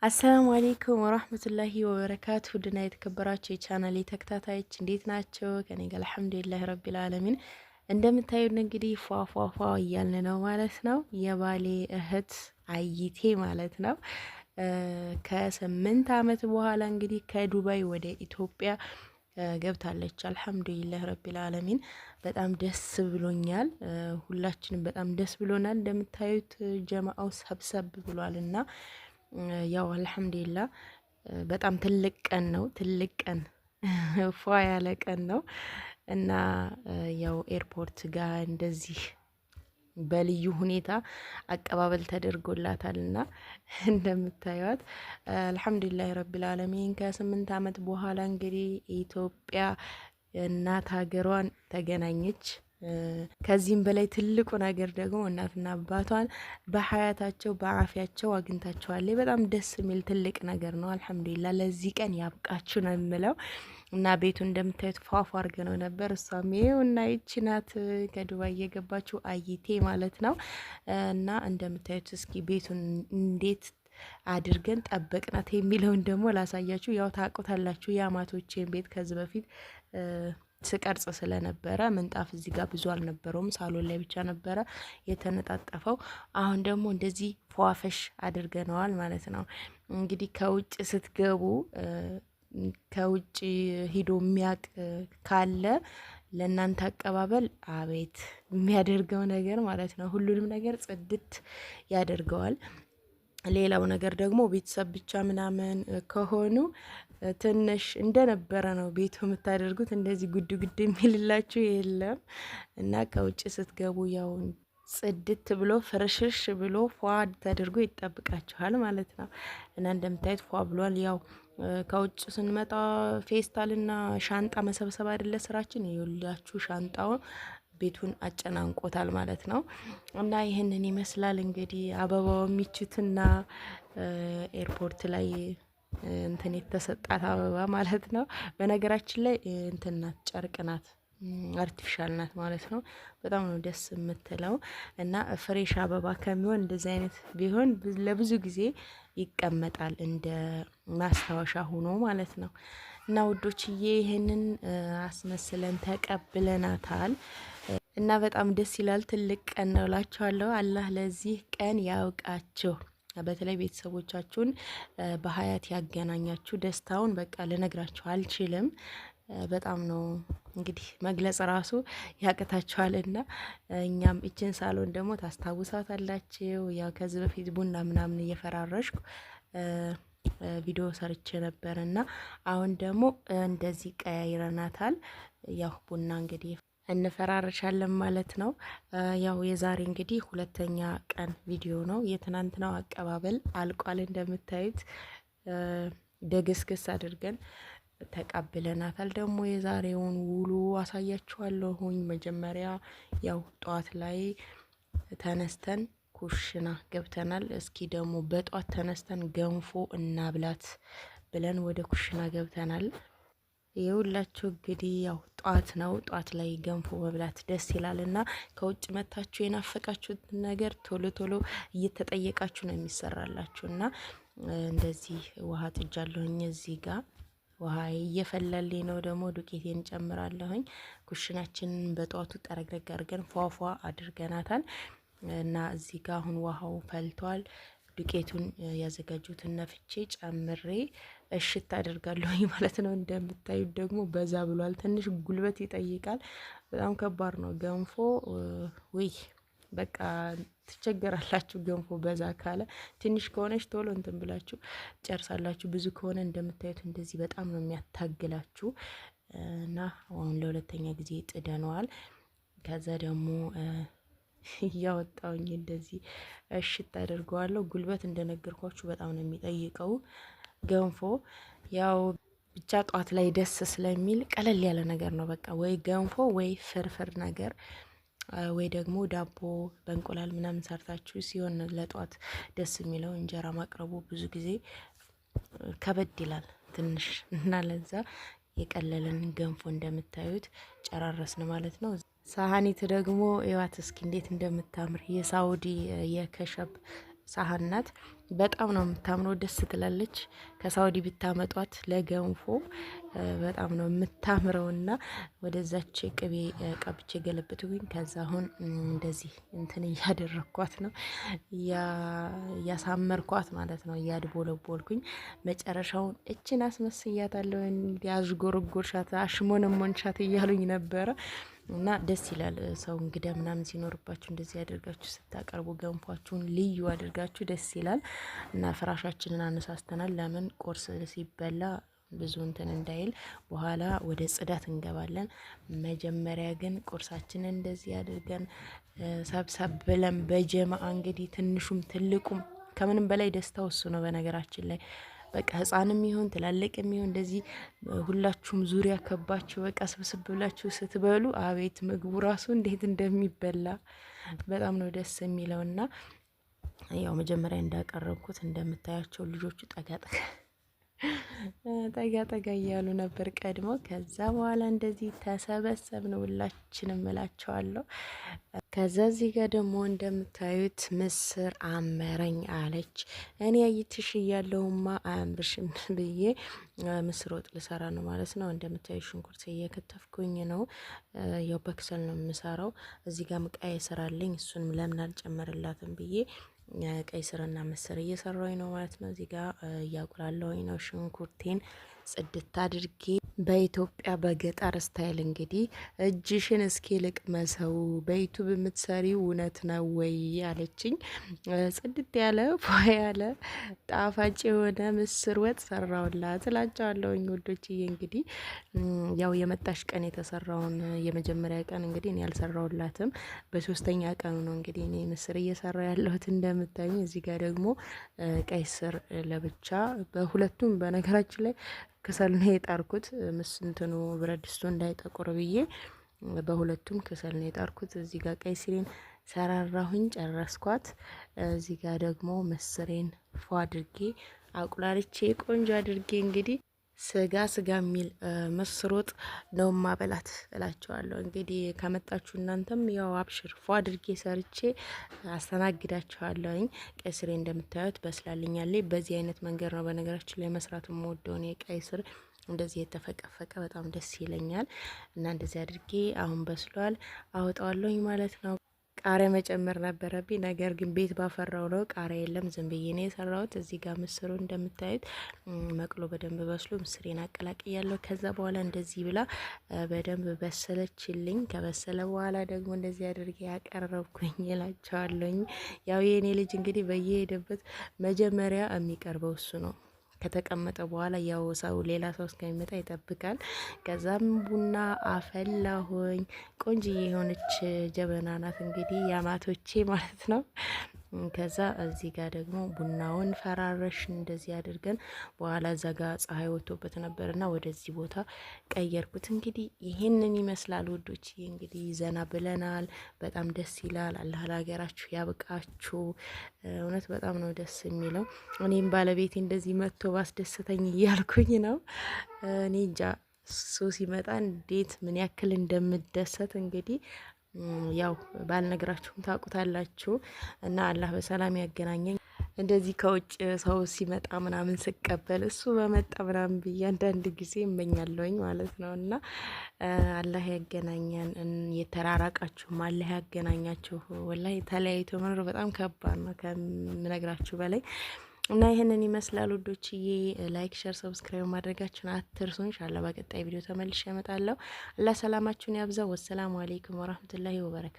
አሰላሙ አሌይኩም ወራህመቱላሂ ወበረካቱ። ውድና የተከበራችሁ የቻናሌ ተከታታዮች እንዴት ናቸው? ከኔ ጋር አልሐምዱሊላህ ረቢል ዓለሚን። እንደምታዩን እንግዲህ ፏፏፏ እያልን ነው ማለት ነው። የባሌ እህት አይቴ ማለት ነው ከ8 ዓመት በኋላ እንግዲህ ከዱባይ ወደ ኢትዮጵያ ገብታለች። አልሐምዱሊላህ ረቢል ዓለሚን በጣም ደስ ብሎኛል። ሁላችንም በጣም ደስ ብሎናል። እንደምታዩት ጀማአው ሰብሰብ ብሏልና ያው አልሐምዱሊላህ በጣም ትልቅ ቀን ነው። ትልቅ ቀን ፏ ያለ ቀን ነው እና ያው ኤርፖርት ጋር እንደዚህ በልዩ ሁኔታ አቀባበል ተደርጎላታልና እንደምታዩት አልሐምዱሊላህ ረቢል ዓለሚን ከ8 ዓመት በኋላ እንግዲህ ኢትዮጵያ እናት ሀገሯን ተገናኘች። ከዚህም በላይ ትልቁ ነገር ደግሞ እናትና አባቷን በሀያታቸው በአፊያቸው አግኝታቸዋል። በጣም ደስ የሚል ትልቅ ነገር ነው። አልሐምዱሊላህ ለዚህ ቀን ያብቃችሁ ነው የምለው እና ቤቱ እንደምታዩት ፏፏ አድርገ ነው ነበር። እሷም ይሄው እና ይቺ ናት ከዱባይ የገባችው አይቴ ማለት ነው። እና እንደምታዩት እስኪ ቤቱን እንዴት አድርገን ጠበቅናት የሚለውን ደግሞ ላሳያችሁ። ያው ታውቁታላችሁ የአማቶቼን ቤት ከዚህ በፊት ስቀርጽ ስለነበረ ምንጣፍ እዚህ ጋር ብዙ አልነበረውም፣ ሳሎን ላይ ብቻ ነበረ የተነጣጠፈው። አሁን ደግሞ እንደዚህ ፏፈሽ አድርገነዋል ማለት ነው። እንግዲህ ከውጭ ስትገቡ ከውጭ ሂዶ የሚያቅ ካለ ለእናንተ አቀባበል አቤት የሚያደርገው ነገር ማለት ነው። ሁሉንም ነገር ጽድት ያደርገዋል። ሌላው ነገር ደግሞ ቤተሰብ ብቻ ምናምን ከሆኑ ትንሽ እንደነበረ ነው ቤቱ የምታደርጉት። እንደዚህ ጉድ ጉድ የሚልላችሁ የለም እና ከውጭ ስትገቡ ያው ጽድት ብሎ ፍርሽሽ ብሎ ፏ ተደርጎ ይጠብቃችኋል ማለት ነው። እና እንደምታዩት ፏ ብሏል። ያው ከውጭ ስንመጣ ፌስታልና ሻንጣ መሰብሰብ አይደለ ስራችን። ይኸውላችሁ ሻንጣው ቤቱን አጨናንቆታል ማለት ነው። እና ይህንን ይመስላል እንግዲህ አበባው የሚችትና ኤርፖርት ላይ እንትን የተሰጣት አበባ ማለት ነው። በነገራችን ላይ እንትን ናት፣ ጨርቅ ናት፣ አርቲፊሻል ናት ማለት ነው። በጣም ነው ደስ የምትለው እና ፍሬሽ አበባ ከሚሆን እንደዚህ አይነት ቢሆን ለብዙ ጊዜ ይቀመጣል እንደ ማስታወሻ ሆኖ ማለት ነው። እና ውዶችዬ ይሄንን አስመስለን ተቀብለናታል እና በጣም ደስ ይላል። ትልቅ ቀን ነው እላችኋለሁ። አላህ ለዚህ ቀን ያውቃችሁ። በተለይ ቤተሰቦቻችሁን በሀያት ያገናኛችሁ ደስታውን በቃ ልነግራችሁ አልችልም። በጣም ነው እንግዲህ መግለጽ ራሱ ያቅታችኋልና እኛም እችን ሳሎን ደግሞ ታስታውሳታላችሁ። ያው ከዚህ በፊት ቡና ምናምን እየፈራረሽኩ ቪዲዮ ሰርቼ ነበር እና አሁን ደግሞ እንደዚህ ቀያይረናታል። ያው ቡና እንግዲህ እንፈራረሻለን ማለት ነው። ያው የዛሬ እንግዲህ ሁለተኛ ቀን ቪዲዮ ነው። የትናንትናው አቀባበል አልቋል። እንደምታዩት ደገስገስ አድርገን ተቀብለናታል። ደግሞ የዛሬውን ውሎ አሳያችኋለሁኝ። መጀመሪያ ያው ጠዋት ላይ ተነስተን ኩሽና ገብተናል። እስኪ ደግሞ በጠዋት ተነስተን ገንፎ እናብላት ብለን ወደ ኩሽና ገብተናል። የሁላችሁ እንግዲህ ያው ጧት ነው። ጧት ላይ ገንፎ መብላት ደስ ይላል እና ከውጭ መታችሁ የናፈቃችሁት ነገር ቶሎ ቶሎ እየተጠየቃችሁ ነው የሚሰራላችሁ። እና እንደዚህ ውሃ ጥጃለሁኝ። እዚህ ጋር ውሃ እየፈላልኝ ነው። ደግሞ ዱቄቴን ጨምራለሁኝ። ኩሽናችንን በጧቱ ጠረግረግ አድርገን ፏፏ አድርገናታል እና እዚህ ጋር አሁን ውሃው ፈልቷል። ዱቄቱን ያዘጋጁትን ነፍቼ ጨምሬ እሽት አደርጋለሁኝ ማለት ነው። እንደምታዩት ደግሞ በዛ ብሏል። ትንሽ ጉልበት ይጠይቃል። በጣም ከባድ ነው ገንፎ። ውይ በቃ ትቸገራላችሁ። ገንፎ በዛ ካለ ትንሽ ከሆነች ቶሎ እንትን ብላችሁ ጨርሳላችሁ። ብዙ ከሆነ እንደምታዩት እንደዚህ በጣም ነው የሚያታግላችሁ እና አሁን ለሁለተኛ ጊዜ ጥደነዋል። ከዛ ደግሞ እያወጣውኝ እንደዚህ እሽት አደርገዋለሁ። ጉልበት እንደነገርኳችሁ በጣም ነው የሚጠይቀው ገንፎ። ያው ብቻ ጧት ላይ ደስ ስለሚል ቀለል ያለ ነገር ነው። በቃ ወይ ገንፎ ወይ ፍርፍር ነገር ወይ ደግሞ ዳቦ በእንቁላል ምናምን ሰርታችሁ ሲሆን ለጧት ደስ የሚለው። እንጀራ ማቅረቡ ብዙ ጊዜ ከበድ ይላል ትንሽ እና ለዛ የቀለለን ገንፎ እንደምታዩት ጨራረስን ማለት ነው። ሳህኒት ደግሞ እዋት እስኪ እንዴት እንደምታምር የሳውዲ የከሸብ ሳህን ናት። በጣም ነው የምታምረው፣ ደስ ትላለች። ከሳውዲ ብታመጧት ለገንፎ በጣም ነው የምታምረውና ወደዛች ቅቤ ቀብቼ ገለብጥኩኝ። ከዛ አሁን እንደዚህ እንትን እያደረኳት ነው እያሳመርኳት ማለት ነው፣ እያድቦለቦልኩኝ መጨረሻውን እችን አስመስያታለሁ። ያዥጎረጎርሻት አሽሞነሞንሻት እያሉኝ ነበረ። እና ደስ ይላል። ሰው እንግዳ ምናምን ሲኖርባችሁ እንደዚህ ያደርጋችሁ ስታቀርቡ ገንፏችሁን ልዩ አድርጋችሁ ደስ ይላል። እና ፍራሻችንን አነሳስተናል። ለምን ቁርስ ሲበላ ብዙ እንትን እንዳይል በኋላ ወደ ጽዳት እንገባለን። መጀመሪያ ግን ቁርሳችንን እንደዚህ አድርገን ሰብሰብ ብለን በጀማ እንግዲህ ትንሹም ትልቁም ከምንም በላይ ደስታው እሱ ነው በነገራችን ላይ በቃ ህፃንም ይሁን ትላልቅም ይሁን እንደዚህ ሁላችሁም ዙሪያ ከባችሁ በቃ ስብስብ ብላችሁ ስትበሉ አቤት ምግቡ ራሱ እንዴት እንደሚበላ በጣም ነው ደስ የሚለውና ያው መጀመሪያ እንዳቀረብኩት እንደምታያቸው ልጆቹ ጠጋ ጠጋ እያሉ ነበር ቀድሞ። ከዛ በኋላ እንደዚህ ተሰበሰብን ሁላችንም እላቸዋለሁ። ከዛ እዚህ ጋር ደግሞ እንደምታዩት ምስር አመረኝ አለች። እኔ አይትሽ እያለሁማ አያምርሽም ብዬ ምስር ወጥ ልሰራ ነው ማለት ነው። እንደምታዩ ሽንኩርት እየከተፍኩኝ ነው። ያው በክሰል ነው የምሰራው። እዚህ ጋር ቀይ ስር አለኝ። እሱንም ለምን አልጨመርላትም ብዬ ቀይ ስርና ምስር እየሰራሁኝ ነው ማለት ነው። እዚህ ጋር እያቁላለሁኝ ነው ሽንኩርቴን ጽድት አድርጌ በኢትዮጵያ በገጠር ስታይል እንግዲህ እጅሽን እስኪ ልቅመሰው በዩቱብ የምትሰሪው እውነት ነው ወይ አለችኝ። ጽድት ያለ ፏ ያለ ጣፋጭ የሆነ ምስር ወጥ ሰራውላት እላቸዋለሁኝ ውዶችዬ። እንግዲህ ያው የመጣሽ ቀን የተሰራውን የመጀመሪያ ቀን እንግዲህ እኔ ያልሰራውላትም በሶስተኛ ቀኑ ነው እንግዲህ እኔ ምስር እየሰራው ያለሁት እንደምታዩኝ። እዚህ ጋር ደግሞ ቀይ ስር ለብቻ በሁለቱም በነገራችን ላይ ከሰል ነው የጣርኩት። ምስንትኑ ብረት ድስቱ እንዳይጠቁር ብዬ በሁለቱም ከሰል ነው የጣርኩት። እዚህ ጋር ቀይ ስሬን ሰራራሁኝ ጨረስኳት። እዚህ ጋር ደግሞ ምስሬን ፏ አድርጌ አቁላልቼ ቆንጆ አድርጌ እንግዲህ ስጋ የሚል ምስር ወጥ ነው ማበላት እላቸዋለሁ። እንግዲህ ከመጣችሁ እናንተም ያው አብሽር ፏ አድርጌ ሰርቼ አስተናግዳችኋለሁኝ። ቀይ ስሬ እንደምታዩት በስላልኛለች። በዚህ አይነት መንገድ ነው በነገራችን ላይ መስራት የምወደውን የቀይ ስር እንደዚህ የተፈቀፈቀ በጣም ደስ ይለኛል። እና እንደዚህ አድርጌ አሁን በስሏል አወጣዋለሁኝ ማለት ነው። ቃሪያ መጨመር ነበረብኝ፣ ነገር ግን ቤት ባፈራው ነው። ቃሪያ የለም፣ ዝም ብዬ ነው የሰራሁት። እዚህ ጋር ምስሩ እንደምታዩት መቅሎ በደንብ በስሎ ምስሬን አቀላቅያለሁ። ከዛ በኋላ እንደዚህ ብላ በደንብ በሰለችልኝ። ከበሰለ በኋላ ደግሞ እንደዚህ አድርጌ ያቀረብኩኝ እላቸዋለሁኝ። ያው የኔ ልጅ እንግዲህ በየሄደበት መጀመሪያ የሚቀርበው እሱ ነው። ከተቀመጠ በኋላ ያው ሰው ሌላ ሰው እስከሚመጣ ይጠብቃል። ከዛም ቡና አፈላሁኝ። ቆንጅዬ የሆነች ጀበና ናት እንግዲህ ያማቶቼ ማለት ነው። ከዛ እዚህ ጋር ደግሞ ቡናውን ፈራረሽን እንደዚህ አድርገን በኋላ እዛ ጋር ፀሐይ ወጥቶበት ነበርና ወደዚህ ቦታ ቀየርኩት። እንግዲህ ይሄንን ይመስላል ውዶች። እንግዲህ ዘና ብለናል። በጣም ደስ ይላል። አላህ ለሀገራችሁ ያብቃችሁ። እውነት በጣም ነው ደስ የሚለው። እኔም ባለቤቴ እንደዚህ መጥቶ ባስደስተኝ እያልኩኝ ነው። እኔ እንጃ እሱ ሲመጣ እንዴት ምን ያክል እንደምደሰት እንግዲህ ያው ባልነግራችሁም ታውቁታላችሁ። እና አላህ በሰላም ያገናኘኝ። እንደዚህ ከውጭ ሰው ሲመጣ ምናምን ስቀበል እሱ በመጣ ምናምን ብዬ አንዳንድ ጊዜ እመኛለሁኝ ማለት ነው። እና አላህ ያገናኘን። የተራራቃችሁም አላህ ያገናኛችሁ። ወላሂ ተለያይቶ መኖር በጣም ከባድ ነው ከምነግራችሁ በላይ። እና ይህንን ይመስላል ውዶችዬ። ላይክ፣ ሸር፣ ሰብስክራይብ ማድረጋችሁን አትርሱ። ኢንሻአላህ በቀጣይ ቪዲዮ ተመልሼ እመጣለሁ። አላህ ሰላማችሁን ያብዛው። ወሰላሙ አለይኩም ወራህመቱላሂ ወበረካቱ።